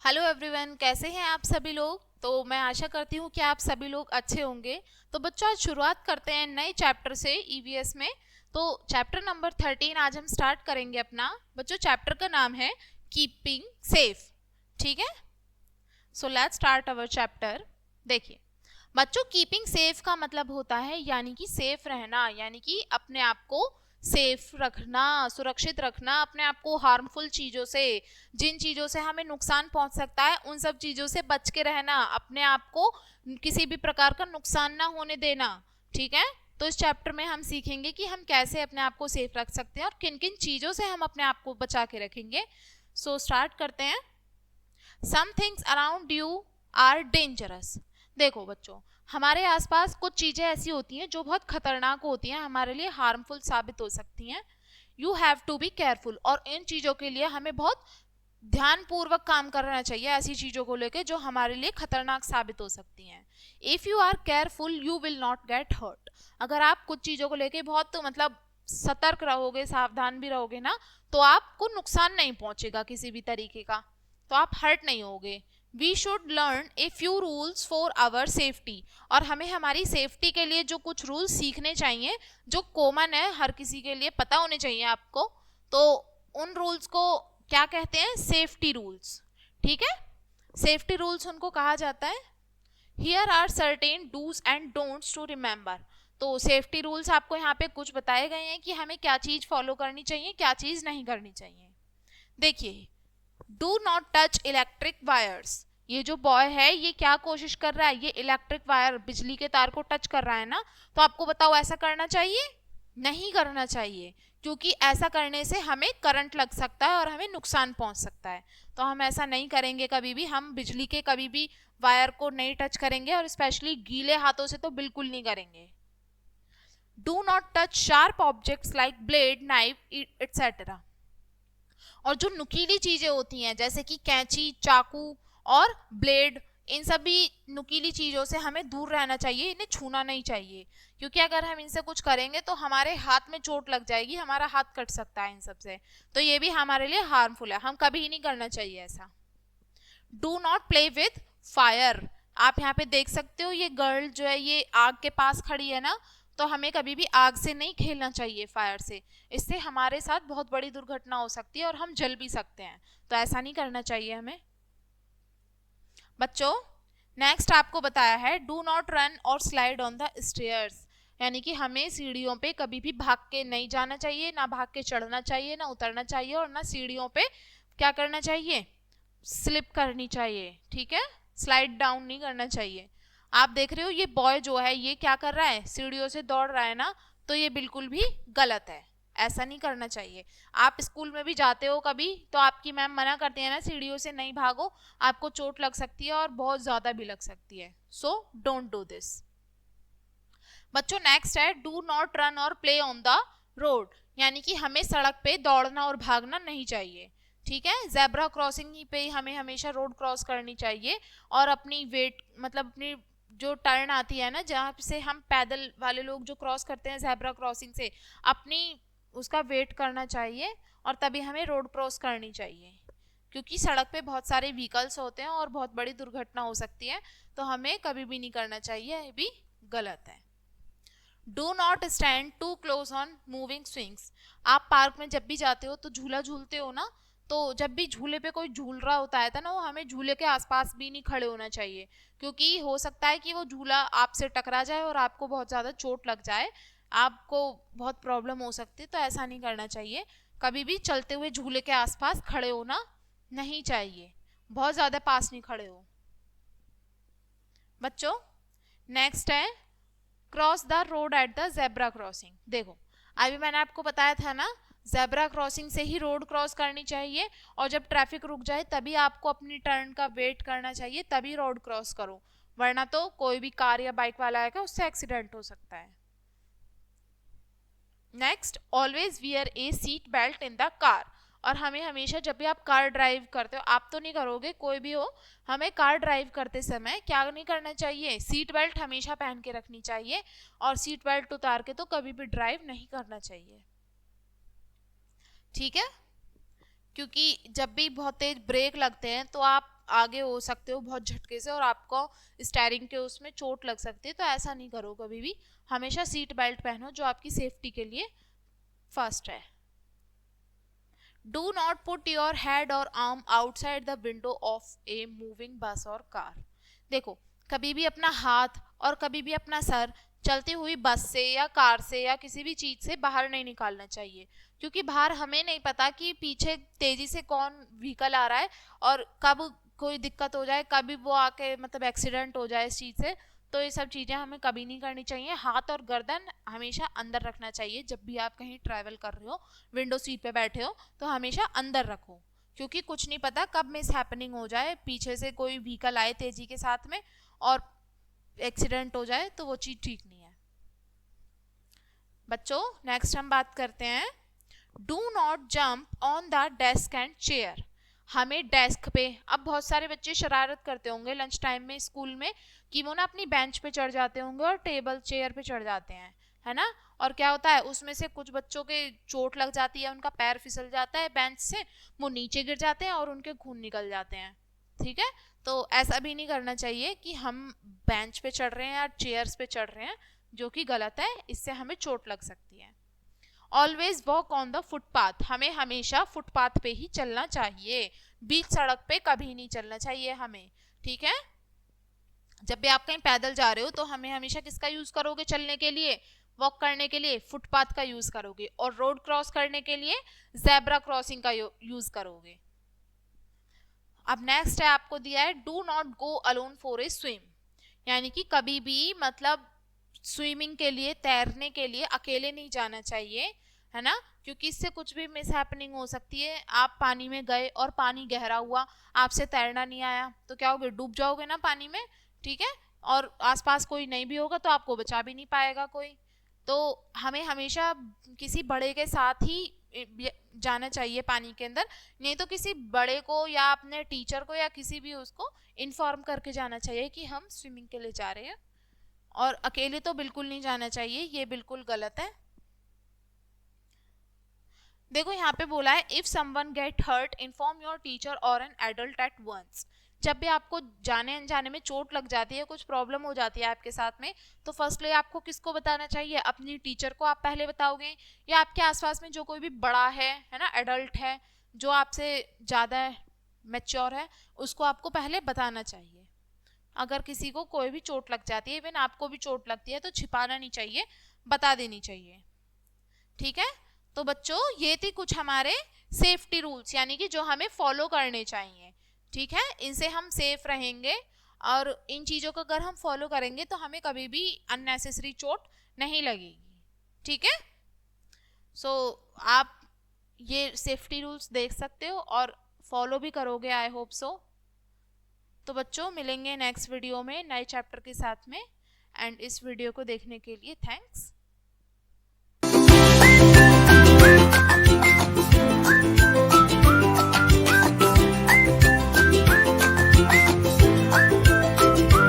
Hello everyone, कैसे हैं आप सभी लोग। तो मैं आशा करती हूँ कि आप सभी लोग अच्छे होंगे। तो बच्चों, आज शुरुआत करते हैं नए चैप्टर से ईवीएस में। तो चैप्टर नंबर 13 आज हम स्टार्ट करेंगे अपना। बच्चों, चैप्टर का नाम है कीपिंग सेफ। ठीक है, so let's start our chapter. देखिए बच्चों, कीपिंग सेफ का मतलब होता है यानी कि सेफ रहना, यानी कि अपने आप को सेफ रखना, सुरक्षित रखना, अपने आप को हार्मफुल चीज़ों से, जिन चीज़ों से हमें नुकसान पहुंच सकता है उन सब चीज़ों से बच के रहना, अपने आप को किसी भी प्रकार का नुकसान ना होने देना। ठीक है, तो इस चैप्टर में हम सीखेंगे कि हम कैसे अपने आप को सेफ रख सकते हैं और किन किन चीज़ों से हम अपने आप को बचा के रखेंगे। सो स्टार्ट करते हैं। Some things around you are dangerous. देखो बच्चों, हमारे आसपास कुछ चीजें ऐसी होती हैं जो बहुत खतरनाक होती हैं, हमारे लिए हार्मफुल साबित हो सकती हैं। You have to be careful, और इन चीजों के लिए हमें बहुत ध्यान पूर्वक काम करना चाहिए, ऐसी चीजों को लेकर जो हमारे लिए खतरनाक साबित हो सकती हैं। If you are careful you will not get hurt. अगर आप कुछ चीजों को लेकर बहुत मतलब सतर्क रहोगे, सावधान भी रहोगे ना, तो आपको नुकसान नहीं पहुंचेगा किसी भी तरीके का, तो आप हर्ट नहीं होगे। We should learn a few rules for our safety, और हमें हमारी सेफ्टी के लिए जो कुछ रूल्स सीखने चाहिए, जो कॉमन है, हर किसी के लिए पता होने चाहिए आपको। तो उन रूल्स को क्या कहते हैं? Safety rules. ठीक है, सेफ्टी रूल्स उनको कहा जाता है। Here are certain dos and don'ts to remember. तो सेफ्टी रूल्स आपको यहाँ पे कुछ बताए गए हैं कि हमें क्या चीज फॉलो करनी चाहिए, क्या चीज नहीं करनी चाहिए। देखिए, do not touch electric wires. ये जो बॉय है ये क्या कोशिश कर रहा है? ये इलेक्ट्रिक वायर, बिजली के तार को टच कर रहा है ना। तो आपको बताओ, ऐसा करना चाहिए? नहीं करना चाहिए, क्योंकि ऐसा करने से हमें करंट लग सकता है और हमें नुकसान पहुंच सकता है। तो हम ऐसा नहीं करेंगे कभी भी, हम बिजली के कभी भी वायर को नहीं टच करेंगे, और स्पेशली गीले हाथों से तो बिल्कुल नहीं करेंगे। Do not touch sharp objects like blade, knife etcetera. और जो नुकीली चीजें होती हैं जैसे कि कैंची, चाकू और ब्लेड, इन सभी नुकीली चीजों से हमें दूर रहना चाहिए, इन्हें छूना नहीं चाहिए, क्योंकि अगर हम इनसे कुछ करेंगे तो हमारे हाथ में चोट लग जाएगी, हमारा हाथ कट सकता है इन सब से। तो ये भी हमारे लिए हार्मफुल है, हम कभी नहीं करना चाहिए ऐसा। Do not play with fire. आप यहाँ पे देख सकते हो, ये गर्ल जो है ये आग के पास खड़ी है ना, तो हमें कभी भी आग से नहीं खेलना चाहिए, फायर से। इससे हमारे साथ बहुत बड़ी दुर्घटना हो सकती है और हम जल भी सकते हैं, तो ऐसा नहीं करना चाहिए हमें। बच्चों, नेक्स्ट आपको बताया है डू नॉट रन और स्लाइड ऑन द स्टेयर्स, यानी कि हमें सीढ़ियों पे कभी भी भाग के नहीं जाना चाहिए, ना भाग के चढ़ना चाहिए, ना उतरना चाहिए, और ना सीढ़ियों पे क्या करना चाहिए? स्लिप करनी चाहिए। ठीक है, स्लाइड डाउन नहीं करना चाहिए। आप देख रहे हो ये बॉय जो है ये क्या कर रहा है? सीढ़ियों से दौड़ रहा है ना, तो ये बिल्कुल भी गलत है, ऐसा नहीं करना चाहिए। आप स्कूल में भी जाते हो कभी, तो आपकी मैम मना करती है ना, सीढ़ियों से नहीं भागो, आपको चोट लग सकती है और बहुत ज्यादा भी लग सकती है। So don't do this. बच्चों, नेक्स्ट है डू नॉट रन और प्ले ऑन द रोड, यानी कि हमें सड़क पे दौड़ना और भागना नहीं चाहिए। ठीक है, जेब्रा क्रॉसिंग पे हमें हमेशा रोड क्रॉस करनी चाहिए, और अपनी वेट मतलब अपनी जो टर्न आती है ना, जहाँ से हम पैदल वाले लोग जो क्रॉस करते हैं जेब्रा क्रॉसिंग से, अपनी उसका वेट करना चाहिए, और तभी हमें रोड क्रॉस करनी चाहिए, क्योंकि सड़क पे बहुत सारे व्हीकल्स होते हैं और बहुत बड़ी दुर्घटना हो सकती है, तो हमें कभी भी नहीं करना चाहिए, ये भी गलत है। Do not stand too close on moving swings. आप पार्क में जब भी जाते हो तो झूला झूलते हो ना, तो जब भी झूले पे कोई झूल रहा होता है ना, वो हमें झूले के आसपास भी नहीं खड़े होना चाहिए, क्योंकि हो सकता है कि वो झूला आपसे टकरा जाए और आपको बहुत ज़्यादा चोट लग जाए, आपको बहुत प्रॉब्लम हो सकती है। तो ऐसा नहीं करना चाहिए, कभी भी चलते हुए झूले के आसपास खड़े होना नहीं चाहिए, बहुत ज़्यादा पास नहीं खड़े हो। बच्चों, नेक्स्ट है cross the road at the zebra crossing. देखो, अभी मैंने आपको बताया था ना, जेब्रा क्रॉसिंग से ही रोड क्रॉस करनी चाहिए, और जब ट्रैफिक रुक जाए तभी आपको अपनी टर्न का वेट करना चाहिए, तभी रोड क्रॉस करो, वरना तो कोई भी कार या बाइक वाला आएगा, उससे एक्सीडेंट हो सकता है। Next, always wear A seat belt in the car. और हमें हमेशा जब भी आप कार ड्राइव करते हो, आप तो नहीं करोगे, कोई भी हो, हमें कार ड्राइव करते समय क्या नहीं करना चाहिए? सीट बेल्ट हमेशा पहन के रखनी चाहिए, और सीट बेल्ट उतार के तो कभी भी ड्राइव नहीं करना चाहिए। ठीक है, क्योंकि जब भी बहुत तेज ब्रेक लगते हैं तो आप आगे हो सकते हो बहुत झटके से और आपको स्टीयरिंग के उसमें चोट लग सकती है, तो ऐसा नहीं करो कभी भी। हमेशा सीट बेल्ट पहनो जो आपकी सेफ्टी के लिए फर्स्ट है। Do not put your head और arm outside the window of a moving bus और कार। देखो, कभी भी अपना हाथ और कभी भी अपना सर चलती हुई बस से या कार से या किसी भी चीज से बाहर नहीं निकालना चाहिए, क्योंकि बाहर हमें नहीं पता कि पीछे तेजी से कौन व्हीकल आ रहा है और कब कोई दिक्कत हो जाए, कभी वो आके मतलब एक्सीडेंट हो जाए इस चीज से। तो ये सब चीजें हमें कभी नहीं करनी चाहिए। हाथ और गर्दन हमेशा अंदर रखना चाहिए। जब भी आप कहीं ट्रैवल कर रहे हो, विंडो सीट पे बैठे हो, तो हमेशा अंदर रखो, क्योंकि कुछ नहीं पता कब मिस हैपनिंग हो जाए, पीछे से कोई व्हीकल आए तेजी के साथ में और एक्सीडेंट हो जाए, तो वो चीज ठीक नहीं है। बच्चों, नेक्स्ट हम बात करते हैं, do not jump on the desk and chair. हमें डेस्क पे, अब बहुत सारे बच्चे शरारत करते होंगे लंच टाइम में स्कूल में कि वो ना अपनी बेंच पे चढ़ जाते होंगे और टेबल चेयर पे चढ़ जाते हैं, है ना। और क्या होता है, उसमें से कुछ बच्चों के चोट लग जाती है, उनका पैर फिसल जाता है बेंच से, वो नीचे गिर जाते हैं और उनके खून निकल जाते हैं। ठीक है, तो ऐसा भी नहीं करना चाहिए कि हम बेंच पे चढ़ रहे हैं या चेयर्स पे चढ़ रहे हैं, जो कि गलत है, इससे हमें चोट लग सकती है। Always walk on the footpath. हमें हमेशा फुटपाथ पे ही चलना चाहिए, बीच सड़क पे कभी नहीं चलना चाहिए हमें। ठीक है, जब भी आप कहीं पैदल जा रहे हो तो हमें हमेशा किसका यूज करोगे चलने के लिए, वॉक करने के लिए? फुटपाथ का यूज करोगे। और रोड क्रॉस करने के लिए जेब्रा क्रॉसिंग का यूज करोगे। अब नेक्स्ट है, आपको दिया है, do not go alone for a swim. यानी कि कभी भी मतलब स्विमिंग के लिए, तैरने के लिए अकेले नहीं जाना चाहिए, है ना, क्योंकि इससे कुछ भी मिस हैपनिंग हो सकती है। आप पानी में गए और पानी गहरा हुआ, आपसे तैरना नहीं आया, तो क्या होगे, डूब जाओगे ना पानी में। ठीक है, और आसपास कोई नहीं भी होगा तो आपको बचा भी नहीं पाएगा कोई। तो हमें हमेशा किसी बड़े के साथ ही जाना चाहिए पानी के अंदर, नहीं तो किसी बड़े को या अपने टीचर को या किसी भी उसको इन्फॉर्म करके जाना चाहिए कि हम स्विमिंग के लिए जा रहे हैं। और अकेले तो बिल्कुल नहीं जाना चाहिए, ये बिल्कुल गलत है। देखो यहाँ पे बोला है, if someone get hurt inform your teacher और एन एडल्ट एट वंस। जब भी आपको जाने अनजाने में चोट लग जाती है, कुछ प्रॉब्लम हो जाती है आपके साथ में, तो फर्स्टली आपको किसको बताना चाहिए? अपनी टीचर को आप पहले बताओगे, या आपके आसपास में जो कोई भी बड़ा है ना, एडल्ट है, जो आपसे ज़्यादा मैच्योर है, उसको आपको पहले बताना चाहिए। अगर किसी को कोई भी चोट लग जाती है, इवन आपको भी चोट लगती है, तो छिपाना नहीं चाहिए, बता देनी चाहिए। ठीक है, तो बच्चों ये थी कुछ हमारे सेफ्टी रूल्स, यानी कि जो हमें फॉलो करने चाहिए। ठीक है, इनसे हम सेफ रहेंगे और इन चीज़ों को अगर हम फॉलो करेंगे तो हमें कभी भी अननेसेसरी चोट नहीं लगेगी। ठीक है, सो आप ये सेफ्टी रूल्स देख सकते हो और फॉलो भी करोगे, आई होप सो। तो बच्चों, मिलेंगे नेक्स्ट वीडियो में नए चैप्टर के साथ में, एंड इस वीडियो को देखने के लिए थैंक्स।